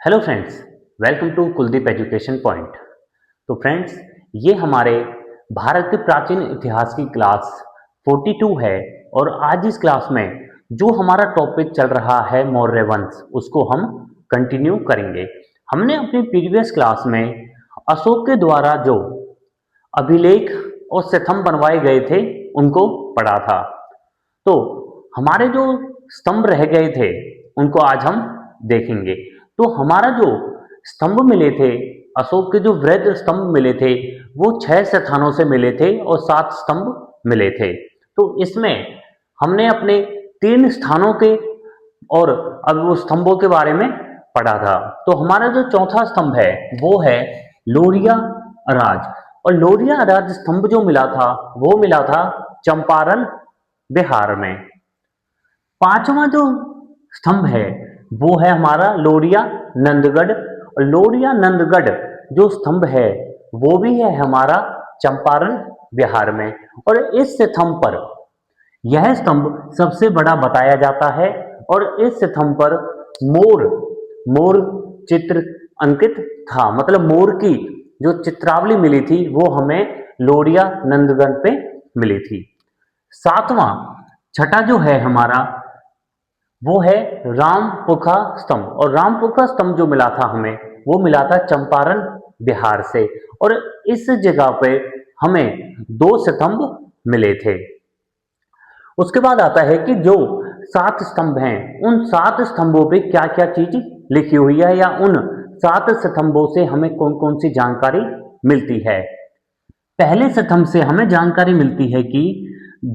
Hello friends, welcome to Kuldeep education point. तो friends, ये हमारे भारत के प्राचीन इतिहास की क्लास 42 है और आज इस क्लास में जो हमारा टॉपिक चल रहा है मौर्य वंश, उसको हम कंटिन्यू करेंगे। हमने अपनी प्रीवियस क्लास में अशोक के द्वारा जो अभिलेख और स्तंभ बनवाए गए थे उनको पढ़ा था। तो हमारे जो स्तंभ रह गए थे उनको आज हम देखेंगे। तो हमारा जो स्तंभ मिले थे, अशोक के जो वृहद स्तंभ मिले थे, वो 6 स्थानों से मिले थे और 7 स्तंभ मिले थे। तो इसमें हमने अपने 3 स्थानों के और अब वो स्तंभों के बारे में पढ़ा था। तो हमारा जो चौथा स्तंभ है वो है लोरिया राज। और लोरिया राज स्तंभ जो मिला था वो मिला था चंपारण बिहार में। पांचवा जो स्तंभ है वो है हमारा लोरिया नंदगढ़। और लोरिया नंदगढ़ जो स्तंभ है वो भी है हमारा चंपारण बिहार में। और इस स्तंभ पर यह स्तंभ सबसे बड़ा बताया जाता है और इस स्तंभ पर मोर मोर चित्र अंकित था। मतलब मोर की जो चित्रावली मिली थी वो हमें लोरिया नंदगढ़ पे मिली थी। सातवां छठा जो है हमारा वो है रामपुखा स्तंभ। और रामपुखा स्तंभ जो मिला था हमें वो मिला था चंपारण बिहार से। और इस जगह पे हमें 2 स्तंभ मिले थे। उसके बाद आता है कि जो 7 स्तंभ हैं उन 7 स्तंभों पे क्या क्या चीज लिखी हुई है या उन 7 स्तंभों से हमें कौन कौन सी जानकारी मिलती है। पहले स्तंभ से हमें जानकारी मिलती है कि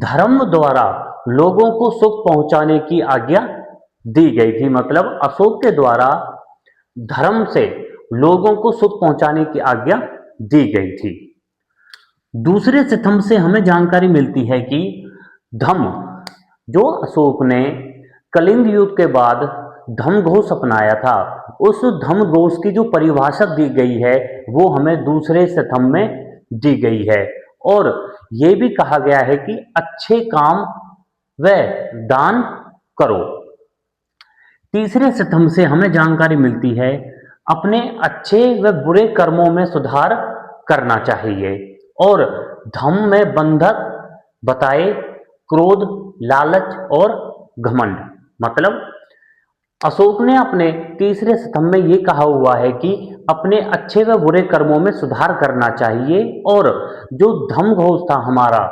धर्म द्वारा लोगों को सुख पहुंचाने की आज्ञा दी गई थी। मतलब अशोक के द्वारा धर्म से लोगों को सुख पहुंचाने की आज्ञा दी गई थी। दूसरे स्तंभ से हमें जानकारी मिलती है कि धम्म जो अशोक ने कलिंग युद्ध के बाद धम्म घोष अपनाया था, उस धम्म घोष की जो परिभाषा दी गई है वो हमें दूसरे स्तंभ में दी गई है। और ये भी कहा गया है कि अच्छे काम व दान करो। तीसरे स्तंभ से हमें जानकारी मिलती है अपने अच्छे व बुरे कर्मों में सुधार करना चाहिए। और धम्म में बंधक बताए क्रोध, लालच और घमंड। मतलब अशोक ने अपने तीसरे स्तंभ में ये कहा हुआ है कि अपने अच्छे व बुरे कर्मों में सुधार करना चाहिए। और जो धम्म घोष था हमारा,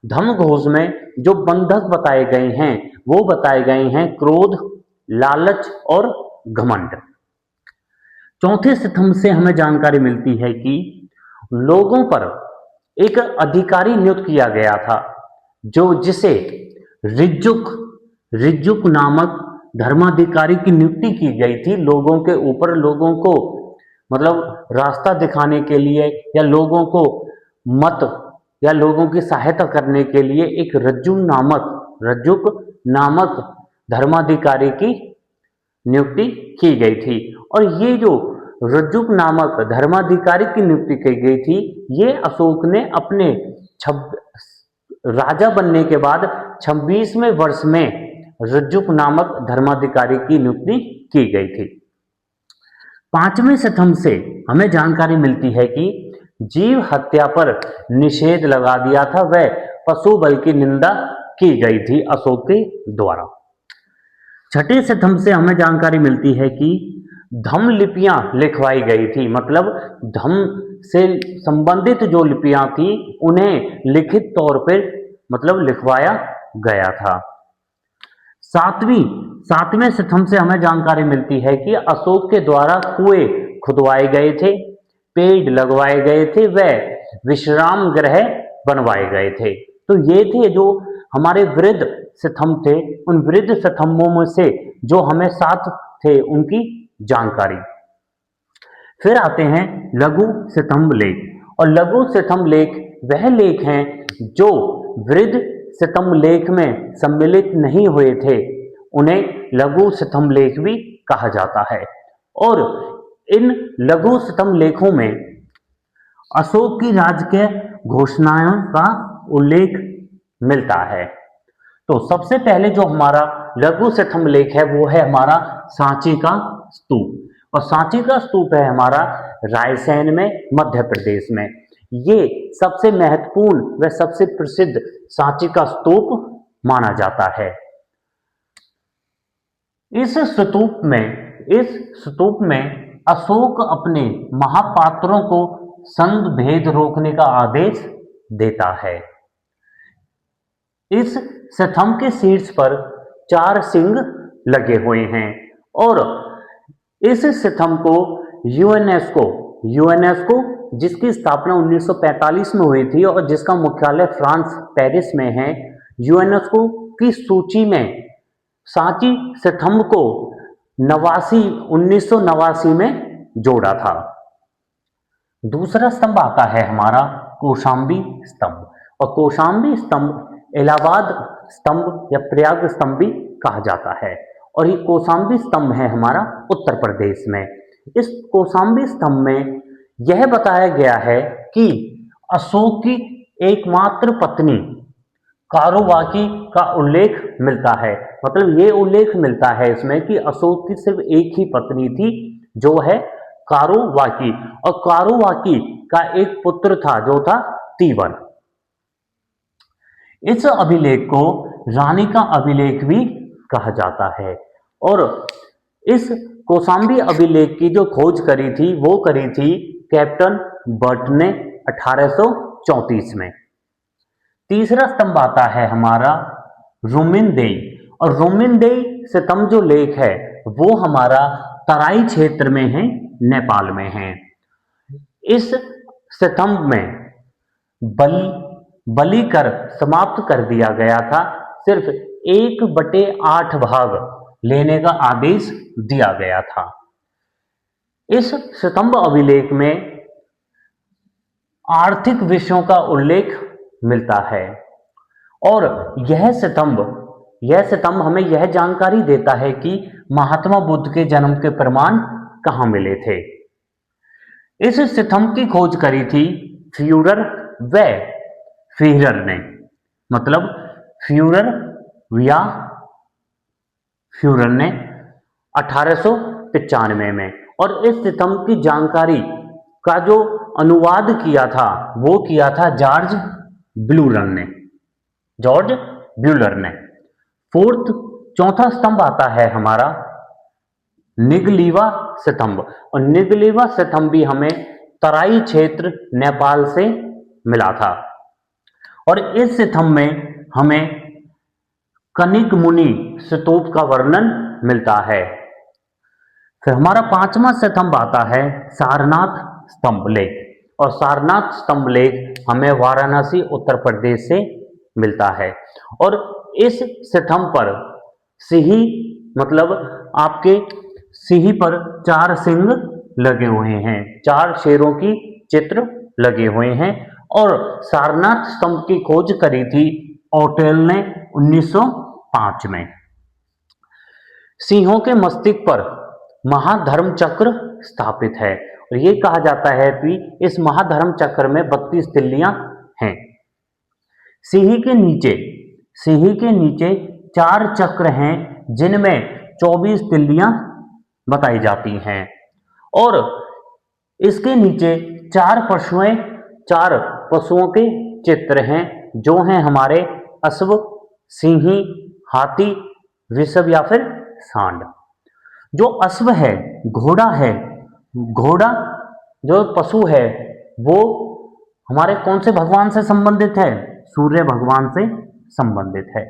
धम्म घोष में जो बंधक बताए गए हैं वो बताए गए हैं क्रोध, लालच और घमंड। चौथे स्तंभ से हमें जानकारी मिलती है कि लोगों पर एक अधिकारी नियुक्त किया गया था जो जिसे रिज्जुक रिज्जुक नामक धर्माधिकारी की नियुक्ति की गई थी। लोगों के ऊपर लोगों को मतलब रास्ता दिखाने के लिए या लोगों को मत या लोगों की सहायता करने के लिए एक रज्जुक नामक धर्माधिकारी की नियुक्ति की गई थी। और ये जो रज्जुक नामक धर्माधिकारी की नियुक्ति की गई थी ये अशोक ने अपने राजा बनने के बाद 26वें वर्ष में रज्जुक नामक धर्माधिकारी की नियुक्ति की गई थी। पांचवें स्तंभ से हमें जानकारी मिलती है कि जीव हत्या पर निषेध लगा दिया था व पशु बल की निंदा की गई थी अशोक के द्वारा। छठे स्तंभ से हमें जानकारी मिलती है कि धम्म लिपियां लिखवाई गई थी। मतलब धम्म से संबंधित जो लिपियां थी उन्हें लिखित तौर पर मतलब लिखवाया गया था। सातवें स्तंभ से हमें जानकारी मिलती है कि अशोक के द्वारा कुएं खुदवाए गए थे, पेड़ लगवाए गए थे व विश्राम गृह बनवाए गए थे। तो ये थे जो हमारे वृहद स्तंभ थे। उन वृहद स्तंभों में से जो हमें 7 थे उनकी जानकारी। फिर आते हैं लघु स्तंभ लेख। और लघु स्तंभ लेख वह लेख हैं जो वृहद स्तंभ लेख में सम्मिलित नहीं हुए थे, उन्हें लघु स्तंभ लेख भी कहा जाता है। और इन लघु स्तंभ लेखों में अशोक की राजकीय घोषणाओं का उल्लेख मिलता है। तो सबसे पहले जो हमारा लघु स्तंभ लेख है वो है हमारा सांची का स्तूप। और सांची का स्तूप है हमारा रायसेन में, मध्य प्रदेश में। ये सबसे महत्वपूर्ण व सबसे प्रसिद्ध सांची का स्तूप माना जाता है। इस स्तूप में अशोक अपने महापात्रों को संघ भेद रोकने का आदेश देता है। इस स्तंभ के शीर्ष पर 4 सिंह लगे हुए हैं और इस स्तंभ को यूनेस्को जिसकी स्थापना 1945 में हुई थी और जिसका मुख्यालय फ्रांस पेरिस में है, यूनेस्को की सूची में सांची स्तंभ को 1989 में जोड़ा था। दूसरा स्तंभ आता है हमारा कौशाम्बी स्तंभ, और कौशाम्बी स्तंभ इलाहाबाद स्तंभ या प्रयाग स्तंभ भी कहा जाता है, और ये कौशाम्बी स्तंभ है हमारा उत्तर प्रदेश में। इस कौशाम्बी स्तंभ में यह बताया गया है कि अशोक की एकमात्र पत्नी कारुवाकी का उल्लेख मिलता है। मतलब ये उल्लेख मिलता है इसमें कि अशोक की सिर्फ एक ही पत्नी थी, जो है कारुवाकी, और कारुवाकी का एक पुत्र था जो था तीवन। इस अभिलेख को रानी का अभिलेख भी कहा जाता है, और इस कौशाम्बी अभिलेख की जो खोज करी थी वो करी थी कैप्टन बर्ट ने 1834 में। तीसरा स्तंभ आता है हमारा रुमिनदेई, और रुमिनदेई स्तंभ जो लेख है वो हमारा तराई क्षेत्र में है, नेपाल में है। इस स्तंभ में बलि कर समाप्त कर दिया गया था, सिर्फ 1/8 भाग लेने का आदेश दिया गया था। इस स्तंभ अभिलेख में आर्थिक विषयों का उल्लेख मिलता है, और यह स्तंभ हमें यह जानकारी देता है कि महात्मा बुद्ध के जन्म के प्रमाण कहाँ मिले थे। इस स्तंभ की खोज करी थी फ्यूरर व फीहरर ने, मतलब फ्यूरर ने 1895 में, और इस स्तंभ की जानकारी का जो अनुवाद किया था वो किया था जॉर्ज ब्यूलर ने। चौथा स्तंभ आता है हमारा निगलीवा स्तंभ, और निगलीवा स्तंभ भी हमें तराई क्षेत्र नेपाल से मिला था, और इस स्तंभ में हमें कनिक मुनि स्तूप का वर्णन मिलता है। फिर हमारा 5वां स्तंभ आता है सारनाथ स्तंभ लेख, और सारनाथ स्तंभ लेख हमें वाराणसी उत्तर प्रदेश से मिलता है, और इस स्तंभ पर सिंही, मतलब आपके सिंही पर 4 सिंह लगे हुए हैं, 4 शेरों की चित्र लगे हुए हैं, और सारनाथ स्तंभ की खोज करी थी ओटेल ने 1905 में। सिंहों के मस्तिष्क पर महाधर्म चक्र स्थापित है, और ये कहा जाता है कि इस महाधर्म चक्र में 32 तिल्लियां हैं। सिंही के नीचे 4 चक्र हैं जिनमें 24 तिल्लियां बताई जाती हैं, और इसके नीचे 4 पशुओं के चित्र हैं, जो हैं हमारे अश्व, सिंही, हाथी, वृषभ या फिर सांड। जो अश्व है, घोड़ा जो पशु है वो हमारे कौन से भगवान से संबंधित है? सूर्य भगवान से संबंधित है।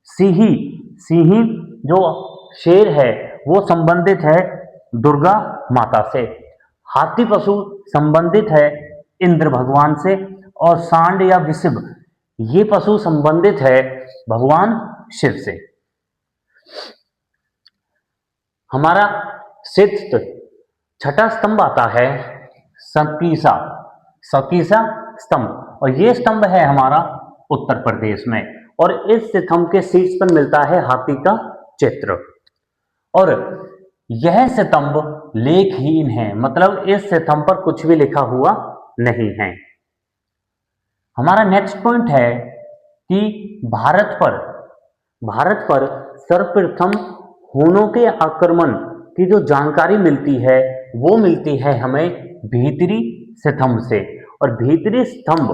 सिंही जो शेर है वो संबंधित है दुर्गा माता से। हाथी पशु संबंधित है इंद्र भगवान से, और सांड या वृषभ ये पशु संबंधित है भगवान शिव से। हमारा 6ठा स्तंभ आता है सकीसा स्तंभ, और ये स्तंभ है हमारा उत्तर प्रदेश में, और इस स्तंभ के शीर्ष पर मिलता है हाथी का चित्र, और यह स्तंभ लेखहीन है, मतलब इस स्तंभ पर कुछ भी लिखा हुआ नहीं है। हमारा नेक्स्ट पॉइंट है कि भारत पर सर्वप्रथम हूनों के आक्रमण की जो जानकारी मिलती है वो मिलती है हमें भीतरी स्तंभ से, और भीतरी स्तंभ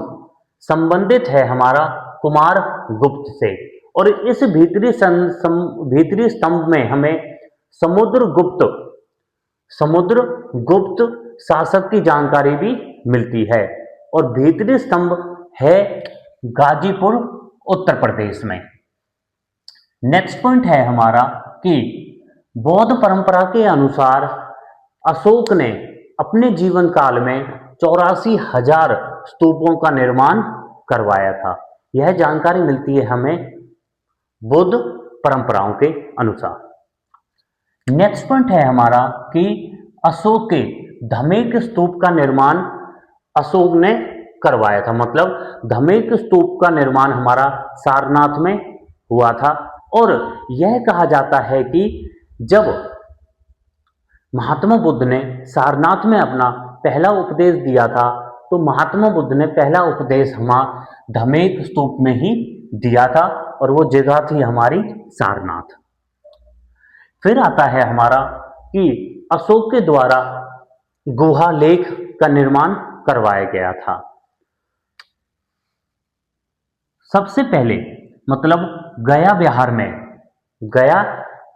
संबंधित है हमारा कुमार गुप्त से। और इस भीतरी स्तंभ में हमें समुद्रगुप्त शासक की जानकारी भी मिलती है। और भीतरी स्तंभ है गाजीपुर उत्तर प्रदेश में। नेक्स्ट पॉइंट है हमारा कि बौद्ध परंपरा के अनुसार अशोक ने अपने जीवन काल में 84,000 स्तूपों का निर्माण करवाया था। यह जानकारी मिलती है हमें बौद्ध परंपराओं के अनुसार। नेक्स्ट पॉइंट है हमारा कि अशोक के धमेक स्तूप का निर्माण अशोक ने करवाया था। मतलब धमेक स्तूप का निर्माण हमारा सारनाथ में हुआ था। और यह कहा जाता है कि जब महात्मा बुद्ध ने सारनाथ में अपना पहला उपदेश दिया था, तो महात्मा बुद्ध ने पहला उपदेश हमारा धमेक स्तूप में ही दिया था, और वो जगह थी हमारी सारनाथ। फिर आता है हमारा कि अशोक के द्वारा गुहा लेख का निर्माण करवाया गया था। सबसे पहले मतलब गया बिहार में, गया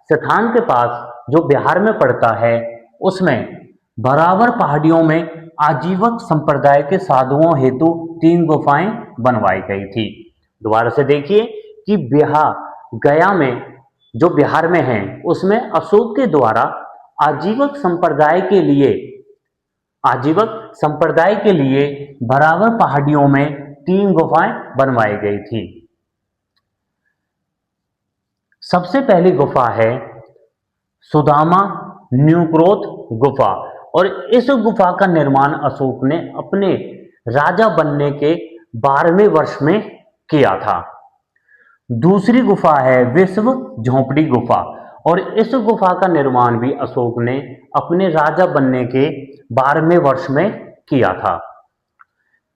स्थान के पास जो बिहार में पड़ता है, उसमें बराबर पहाड़ियों में आजीवक संप्रदाय के साधुओं हेतु 3 गुफाएं बनवाई गई थी। दोबारा से देखिए कि गया में जो बिहार में है, उसमें अशोक के द्वारा आजीवक संप्रदाय के लिए बराबर पहाड़ियों में 3 गुफाएं बनवाई गई थी। सबसे पहली गुफा है सुदामा न्यूक्रोथ गुफा, और इस गुफा का निर्माण अशोक ने अपने राजा बनने के 12वें वर्ष में किया था। दूसरी गुफा है विश्व झोंपड़ी गुफा, और इस गुफा का निर्माण भी अशोक ने अपने राजा बनने के 12वें वर्ष में किया था।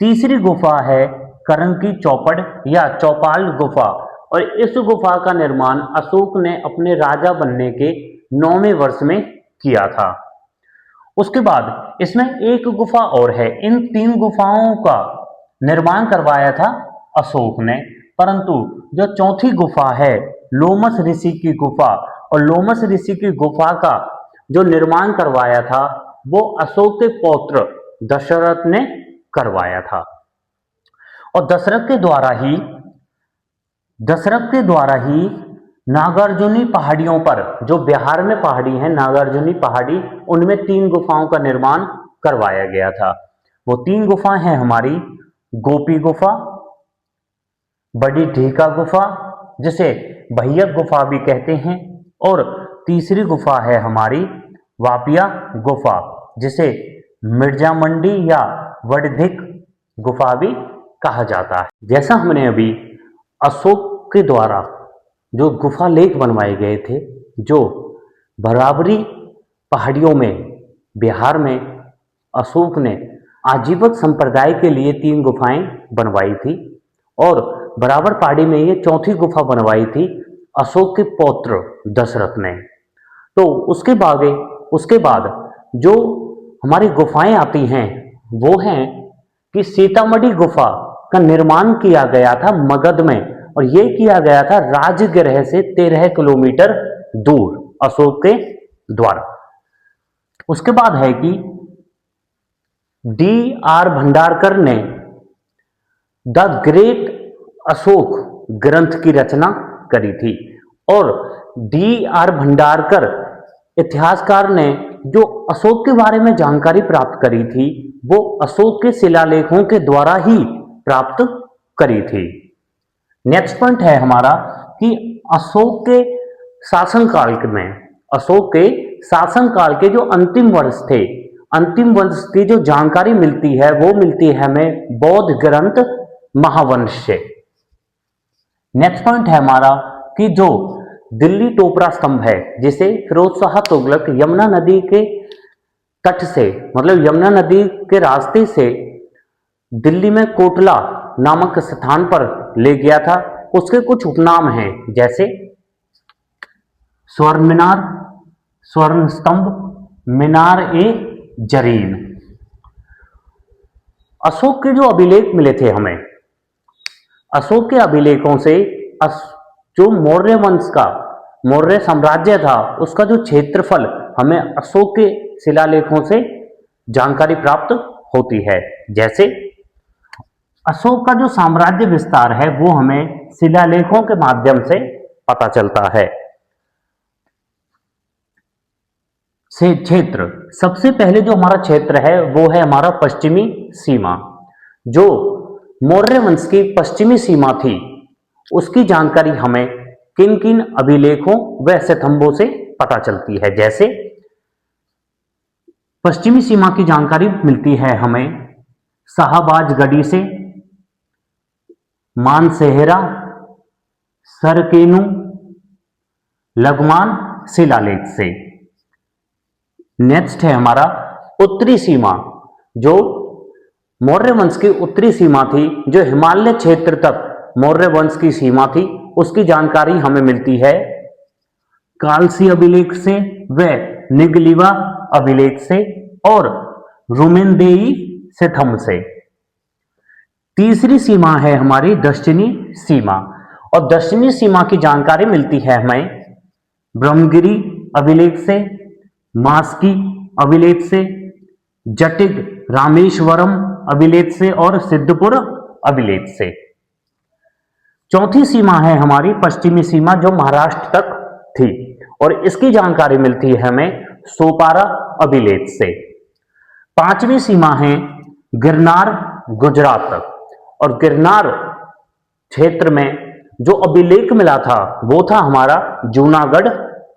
तीसरी गुफा है करंकी चौपड़ या चौपाल गुफा, और इस गुफा का निर्माण अशोक ने अपने राजा बनने के 9वें वर्ष में किया था। उसके बाद इसमें एक गुफा और है। इन 3 गुफाओं का निर्माण करवाया था अशोक ने, परंतु जो चौथी गुफा है लोमस ऋषि की गुफा, और लोमस ऋषि की गुफा का जो निर्माण करवाया था वो अशोक के पौत्र दशरथ ने करवाया था। और दशरथ के द्वारा ही नागार्जुनी पहाड़ियों पर, जो बिहार में पहाड़ी है नागार्जुनी पहाड़ी, उनमें 3 गुफाओं का निर्माण करवाया गया था। वो 3 गुफाएं हैं हमारी गोपी गुफा, बड़ी ढीका गुफा जिसे भैयक गुफा भी कहते हैं, और तीसरी गुफा है हमारी वापिया गुफा जिसे मिर्जा मंडी या वडधिक गुफा भी कहा जाता है। जैसा हमने अभी अशोक के द्वारा जो गुफा लेख बनवाए गए थे, जो बराबरी पहाड़ियों में बिहार में अशोक ने आजीवक संप्रदाय के लिए 3 गुफाएं बनवाई थी, और बराबर पहाड़ी में ये चौथी गुफा बनवाई थी अशोक के पौत्र दशरथ ने। तो उसके बाद जो हमारी गुफाएं आती हैं वो हैं कि सीतामढ़ी गुफा का निर्माण किया गया था मगध में, और ये किया गया था राजगृह से 13 किलोमीटर दूर अशोक के द्वारा। उसके बाद है कि D.R. भंडारकर ने द ग्रेट अशोक ग्रंथ की रचना करी थी, और D.R. भंडारकर इतिहासकार ने जो अशोक के बारे में जानकारी प्राप्त करी थी वो अशोक के शिलालेखों के द्वारा ही प्राप्त करी थी। नेक्स्ट पॉइंट है हमारा कि अशोक के शासनकाल के जो अंतिम वर्ष की जो जानकारी मिलती है वो मिलती है हमें बौद्ध ग्रंथ महावंश से। नेक्स्ट पॉइंट है हमारा कि जो दिल्ली टोपरा स्तंभ है जिसे फिरोज शाह तुगलक यमुना नदी के तट से, मतलब यमुना नदी के रास्ते से दिल्ली में कोटला नामक स्थान पर ले गया था, उसके कुछ उपनाम हैं जैसे स्वर्ण मीनार, स्वर्ण स्तंभ, मीनार ए जरीन। अशोक के जो अभिलेख मिले थे हमें, अशोक के अभिलेखों से जो मौर्य वंश का, मौर्य साम्राज्य था, उसका जो क्षेत्रफल हमें अशोक के शिलालेखों से जानकारी प्राप्त होती है। जैसे अशोक का जो साम्राज्य विस्तार है वो हमें शिलालेखों के माध्यम से पता चलता है। से क्षेत्र, सबसे पहले जो हमारा क्षेत्र है वो है हमारा पश्चिमी सीमा। जो मौर्य वंश की पश्चिमी सीमा थी उसकी जानकारी हमें किन किन अभिलेखों व स्तंभों से पता चलती है। जैसे पश्चिमी सीमा की जानकारी मिलती है हमें शाहबाज गढ़ी से, मानसेहरा, सरकेनु, लगमान शिलालेख से। नेक्स्ट है हमारा उत्तरी सीमा। जो मौर्य वंश की उत्तरी सीमा थी, जो हिमालय क्षेत्र तक मौर्य वंश की सीमा थी, उसकी जानकारी हमें मिलती है कालसी अभिलेख से व निगलिवा अभिलेख से और रुमेनदेई स्तंभ से। तीसरी सीमा है हमारी दक्षिणी सीमा, और दक्षिणी सीमा की जानकारी मिलती है हमें ब्रह्मगिरी अभिलेख से, मास्की अभिलेख से, जटिग रामेश्वरम अभिलेख से और सिद्धपुर अभिलेख से। चौथी सीमा है हमारी पश्चिमी सीमा, जो महाराष्ट्र तक थी, और इसकी जानकारी मिलती है हमें सोपारा अभिलेख से। पांचवी सीमा है गिरनार गुजरात तक, और गिरनार क्षेत्र में जो अभिलेख मिला था वो था हमारा जूनागढ़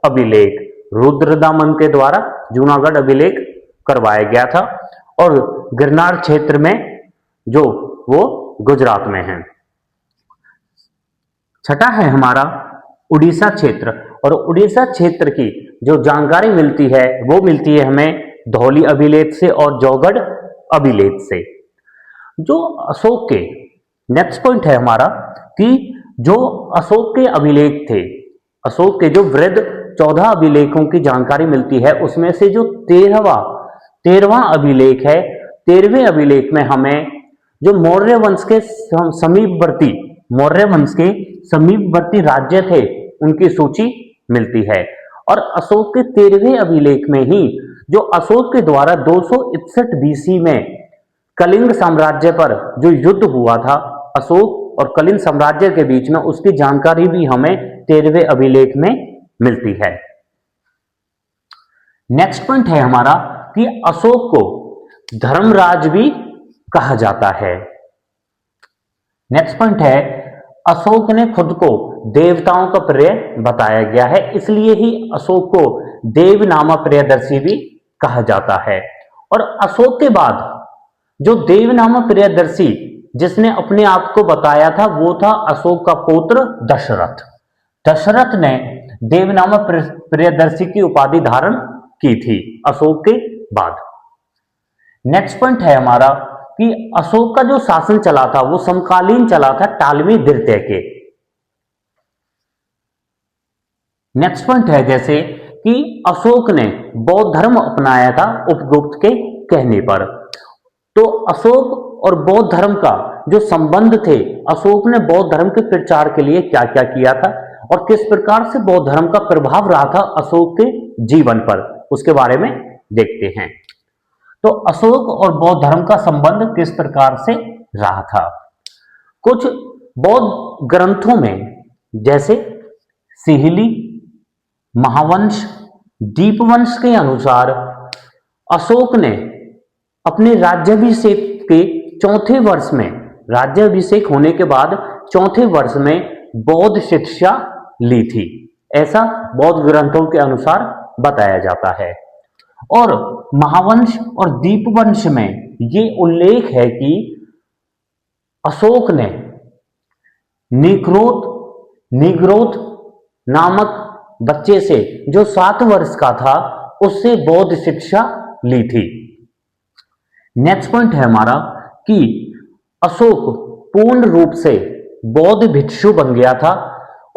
अभिलेख। रुद्रदामन के द्वारा जूनागढ़ अभिलेख करवाया गया था, और गिरनार क्षेत्र में जो वो गुजरात में है। छठा है हमारा उड़ीसा क्षेत्र, और उड़ीसा क्षेत्र की जो जानकारी मिलती है वो मिलती है हमें धौली अभिलेख से और जौगढ़ अभिलेख से। जो अशोक के नेक्स्ट पॉइंट है हमारा कि जो अशोक के अभिलेख थे, अशोक के जो वृद्ध 14 अभिलेखों की जानकारी मिलती है, उसमें से जो 13वां अभिलेख है, 13वें अभिलेख में हमें जो मौर्य वंश के समीपवर्ती, मौर्य वंश के समीपवर्ती राज्य थे उनकी सूची मिलती है। और अशोक के 13वें अभिलेख में ही जो अशोक के द्वारा 261 बीसी में कलिंग साम्राज्य पर जो युद्ध हुआ था अशोक और कलिंग साम्राज्य के बीच में, उसकी जानकारी भी हमें 13वें अभिलेख में मिलती है। नेक्स्ट पॉइंट है हमारा कि अशोक को धर्मराज भी कहा जाता है। नेक्स्ट पॉइंट है अशोक ने खुद को देवताओं का प्रिय बताया गया है, इसलिए ही अशोक को देवनामा प्रियदर्शी भी कहा जाता है। और अशोक के बाद जो देवनामा प्रियदर्शी जिसने अपने आप को बताया था वो था अशोक का पुत्र दशरथ। दशरथ ने देवनामा प्रियदर्शी की उपाधि धारण की थी अशोक के बाद। नेक्स्ट पॉइंट है हमारा कि अशोक का जो शासन चला था वो समकालीन चला था टालमी द्वितीय के। नेक्स्ट पॉइंट है जैसे कि अशोक ने बौद्ध धर्म अपनाया था उपगुप्त के कहने पर। तो अशोक और बौद्ध धर्म का जो संबंध थे, अशोक ने बौद्ध धर्म के प्रचार के लिए क्या क्या किया था और किस प्रकार से बौद्ध धर्म का प्रभाव रहा था अशोक के जीवन पर, उसके बारे में देखते हैं। तो अशोक और बौद्ध धर्म का संबंध किस प्रकार से रहा था। कुछ बौद्ध ग्रंथों में जैसे सिहली, महावंश, दीपवंश के अनुसार अशोक ने अपने राज्याभिषेक के चौथे वर्ष में, राज्याभिषेक होने के बाद चौथे वर्ष में बौद्ध शिक्षा ली थी, ऐसा बौद्ध ग्रंथों के अनुसार बताया जाता है। और महावंश और दीपवंश में ये उल्लेख है कि अशोक ने निग्रोध नामक बच्चे से जो 7 वर्ष का था उससे बौद्ध शिक्षा ली थी। नेक्स्ट पॉइंट है हमारा कि अशोक पूर्ण रूप से बौद्ध भिक्षु बन गया था,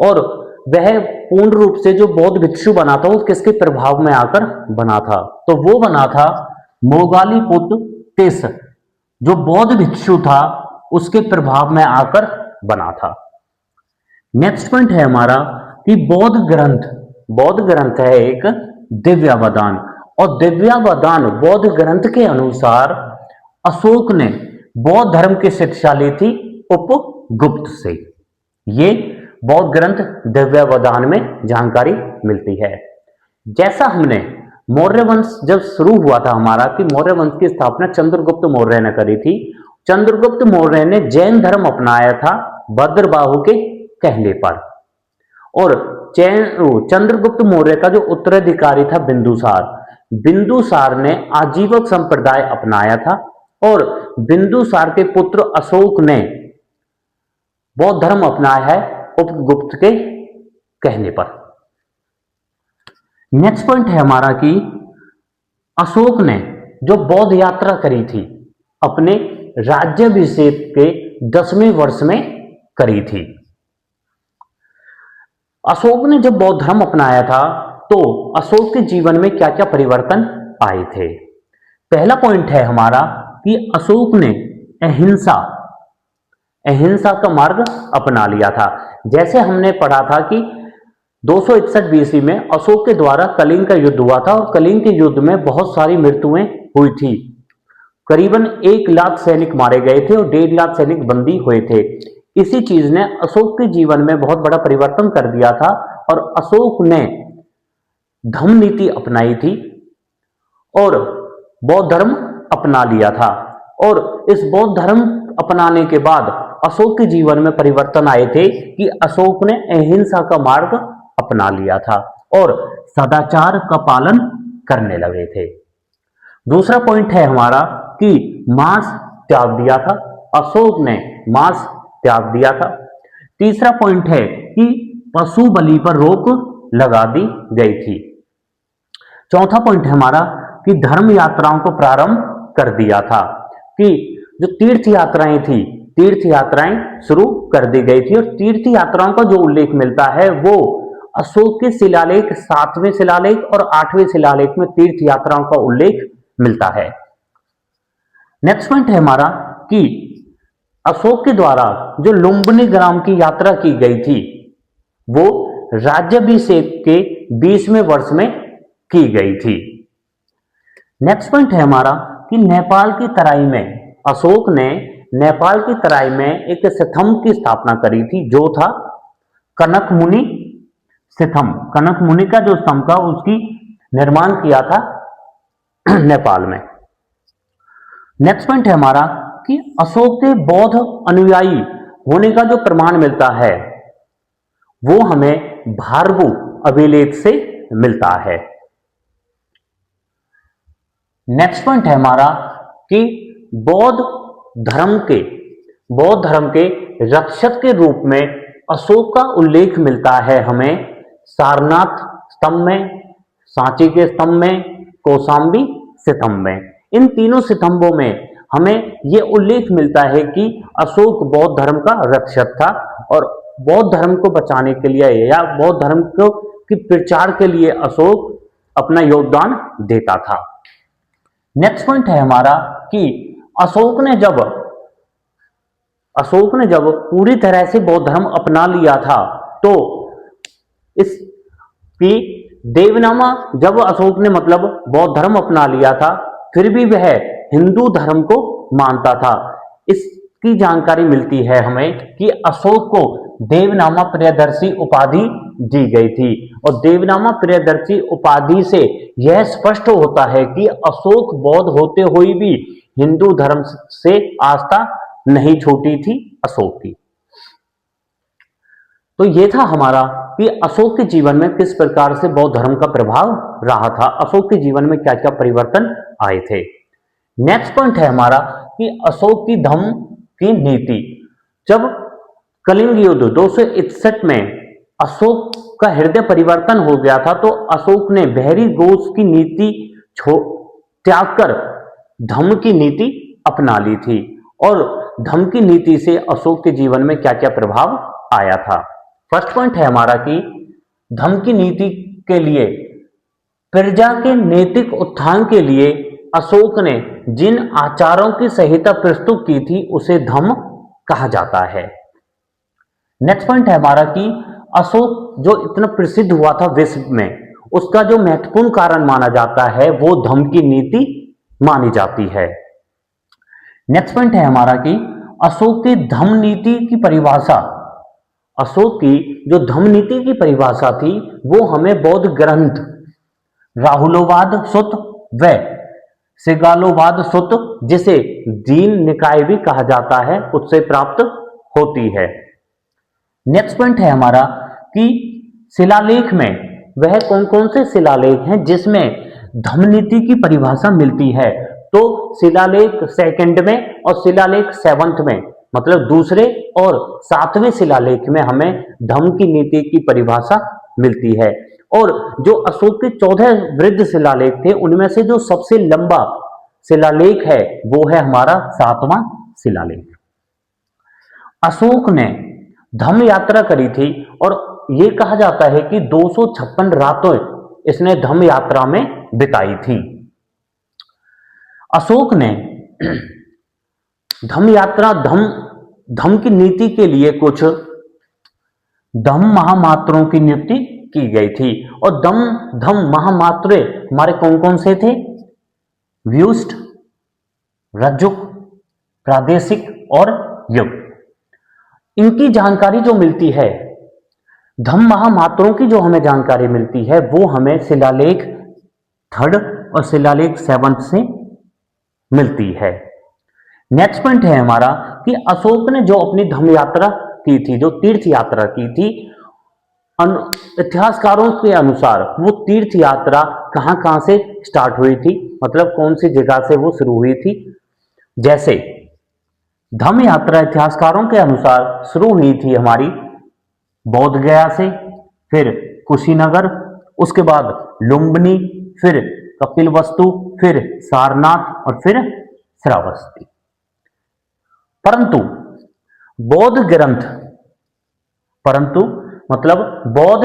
और वह पूर्ण रूप से जो बौद्ध भिक्षु बना था वो किसके प्रभाव में आकर बना था, तो वो बना था मोगालीपुत्र तेस जो बौद्ध भिक्षु था उसके प्रभाव में आकर बना था। नेक्स्ट पॉइंट है हमारा कि बौद्ध ग्रंथ है एक दिव्यावदान, और दिव्यावदान बौद्ध ग्रंथ के अनुसार अशोक ने बौद्ध धर्म की शिक्षा ली थी उपगुप्त से। ये बौद्ध ग्रंथ दिव्यावदान में जानकारी मिलती है। जैसा हमने मौर्य वंश जब शुरू हुआ था हमारा कि मौर्य वंश की स्थापना चंद्रगुप्त मौर्य ने करी थी। चंद्रगुप्त मौर्य ने जैन धर्म अपनाया था भद्रबाहु के कहने पर, और चंद्रगुप्त मौर्य का जो उत्तराधिकारी था बिंदुसार ने आजीवक संप्रदाय अपनाया था, और बिंदुसार के पुत्र अशोक ने बौद्ध धर्म अपनाया है उपगुप्त के कहने पर। नेक्स्ट पॉइंट है हमारा कि अशोक ने जो बौद्ध यात्रा करी थी अपने राज्याभिषेक के 10वें वर्ष में करी थी। अशोक ने जब बौद्ध धर्म अपनाया था तो अशोक के जीवन में क्या क्या परिवर्तन आए थे। पहला पॉइंट है हमारा कि अशोक ने अहिंसा का मार्ग अपना लिया था। जैसे हमने पढ़ा था कि 261 बीसी में अशोक के द्वारा कलिंग का युद्ध हुआ था, और कलिंग के युद्ध में बहुत सारी मृत्युएं हुई थी। करीबन 1 लाख सैनिक मारे गए थे और 1.5 लाख सैनिक बंदी हुए थे। इसी चीज ने अशोक के जीवन में बहुत बड़ा परिवर्तन कर दिया था, और अशोक ने धम्म नीति अपनाई थी और बौद्ध धर्म अपना लिया था। और इस बौद्ध धर्म अपनाने के बाद अशोक के जीवन में परिवर्तन आए थे कि अशोक ने अहिंसा का मार्ग अपना लिया था और सदाचार का पालन करने लगे थे। दूसरा पॉइंट है हमारा कि मांस त्याग दिया था, अशोक ने मांस त्याग दिया था। तीसरा पॉइंट है कि पशु बलि पर रोक लगा दी गई थी। चौथा पॉइंट है हमारा कि धर्म यात्राओं को प्रारंभ कर दिया था, कि जो तीर्थ यात्राएं थी तीर्थ यात्राएं शुरू कर दी गई थी, और तीर्थ यात्राओं का जो उल्लेख मिलता है वो अशोक के शिलालेख 7वें शिलालेख और 8वें शिलालेख में तीर्थ यात्राओं का उल्लेख मिलता है। नेक्स्ट पॉइंट है हमारा कि अशोक के द्वारा जो लुम्बिनी ग्राम की यात्रा की गई थी वो राज्याभिषेक के 20वें वर्ष में की गई थी। नेक्स्ट पॉइंट है हमारा कि नेपाल की तराई में अशोक ने नेपाल की तराई में एक स्तंभ की स्थापना करी थी जो था कनकमुनि स्तंभ। कनकमुनि का जो स्तंभ था उसकी निर्माण किया था नेपाल में। नेक्स्ट पॉइंट है हमारा कि अशोक के बौद्ध अनुयायी होने का जो प्रमाण मिलता है वो हमें भारवु अभिलेख से मिलता है। नेक्स्ट पॉइंट है हमारा कि बौद्ध धर्म के रक्षक के रूप में अशोक का उल्लेख मिलता है हमें सारनाथ स्तंभ में, सांची के स्तंभ में, कौशाम्बी स्तंभ में। इन तीनों स्तंभों में हमें यह उल्लेख मिलता है कि अशोक बौद्ध धर्म का रक्षक था और बौद्ध धर्म को बचाने के लिए या बौद्ध धर्म को की प्रचार के लिए अशोक अपना योगदान देता था। नेक्स्ट पॉइंट है हमारा कि अशोक ने जब पूरी तरह से बौद्ध धर्म अपना लिया था तो इसकी देवनामा जब अशोक ने मतलब बौद्ध धर्म अपना लिया था फिर भी वह हिंदू धर्म को मानता था। इसकी जानकारी मिलती है हमें कि अशोक को देवनामा प्रियदर्शी उपाधि दी गई थी, और देवनामा प्रियदर्शी उपाधि से यह स्पष्ट होता है कि अशोक बौद्ध होते हुए भी हिंदू धर्म से आस्था नहीं छूटी थी अशोक की। तो यह था हमारा कि अशोक के जीवन में किस प्रकार से बौद्ध धर्म का प्रभाव रहा था, अशोक के जीवन में क्या क्या परिवर्तन आए थे। नेक्स्ट पॉइंट है हमारा कि अशोक की धम्म की नीति। जब कलिंग युद्ध 261 में अशोक का हृदय परिवर्तन हो गया था तो अशोक ने बहरी गोश की नीति त्याग कर धम्म की नीति अपना ली थी, और धम्म की नीति से अशोक के जीवन में क्या क्या प्रभाव आया था। फर्स्ट पॉइंट है हमारा कि धम्म की नीति के लिए प्रजा के नैतिक उत्थान के लिए अशोक ने जिन आचारों की संहिता प्रस्तुत की थी उसे धम्म कहा जाता है। नेक्स्ट पॉइंट है हमारा कि अशोक जो इतना प्रसिद्ध हुआ था विश्व में, उसका जो महत्वपूर्ण कारण माना जाता है वो धम्म की नीति मानी जाती है। नेक्स्ट पॉइंट है हमारा कि अशोक की धम्म नीति की परिभाषा, अशोक की जो धम्म नीति की परिभाषा थी वो हमें बौद्ध ग्रंथ राहुलोवाद सुत व सिगालोवाद सुत, जिसे दीन निकाय भी कहा जाता है, उससे प्राप्त होती है। नेक्स्ट पॉइंट है हमारा कि शिलालेख में वह कौन कौन से शिलालेख हैं जिसमें धम्म नीति की परिभाषा मिलती है। तो शिलालेख सेकंड में और शिलालेख सेवंथ में, मतलब दूसरे और सातवें शिलालेख में हमें धम्म की नीति की परिभाषा मिलती है। और जो अशोक के 14 वृद्ध शिलालेख थे उनमें से जो सबसे लंबा शिलालेख है वो है हमारा 7वां शिलालेख। अशोक ने धम्म यात्रा करी थी और ये कहा जाता है कि 256 रातें इसने धम्म यात्रा में बिताई थी। अशोक ने धम्म यात्रा धम्म की नीति के लिए कुछ धम्म महामात्रों की नियुक्ति की गई थी। और धम्म महामात्रे हमारे कौन कौन से थे? व्युष्ट, रज्जुक, प्रादेशिक और युग। इनकी जानकारी जो मिलती है, धम्म महामात्रों की जो हमें जानकारी मिलती है वो हमें शिलालेख 3rd और शिलालेख 7th से मिलती है। नेक्स्ट पॉइंट है हमारा कि अशोक ने जो अपनी धम्म यात्रा की थी, जो तीर्थ यात्रा की थी, इतिहासकारों के अनुसार वो तीर्थ यात्रा कहां से स्टार्ट हुई थी, मतलब कौन सी जगह से वो शुरू हुई थी। जैसे धम्म यात्रा इतिहासकारों के अनुसार शुरू हुई थी हमारी बोध गया से, फिर कुशीनगर, उसके बाद लुम्बिनी, फिर कपिलवस्तु, फिर सारनाथ और फिर श्रावस्ती। परंतु बौद्ध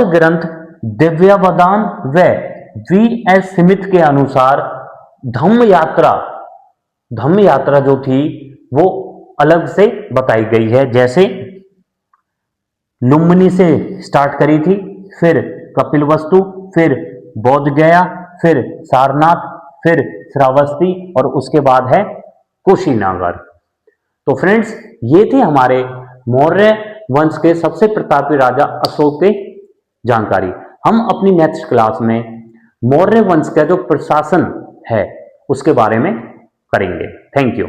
ग्रंथ दिव्यावदान व V.S. स्मिथ के अनुसार धम्म यात्रा जो थी वो अलग से बताई गई है। जैसे लुम्बिनी से स्टार्ट करी थी, फिर कपिलवस्तु, फिर बोध गया, फिर सारनाथ, फिर श्रावस्ती और उसके बाद है कुशीनगर। तो फ्रेंड्स, ये थे हमारे मौर्य वंश के सबसे प्रतापी राजा अशोक के जानकारी। हम अपनी नेक्स्ट क्लास में मौर्य वंश का जो प्रशासन है उसके बारे में करेंगे। Thank you.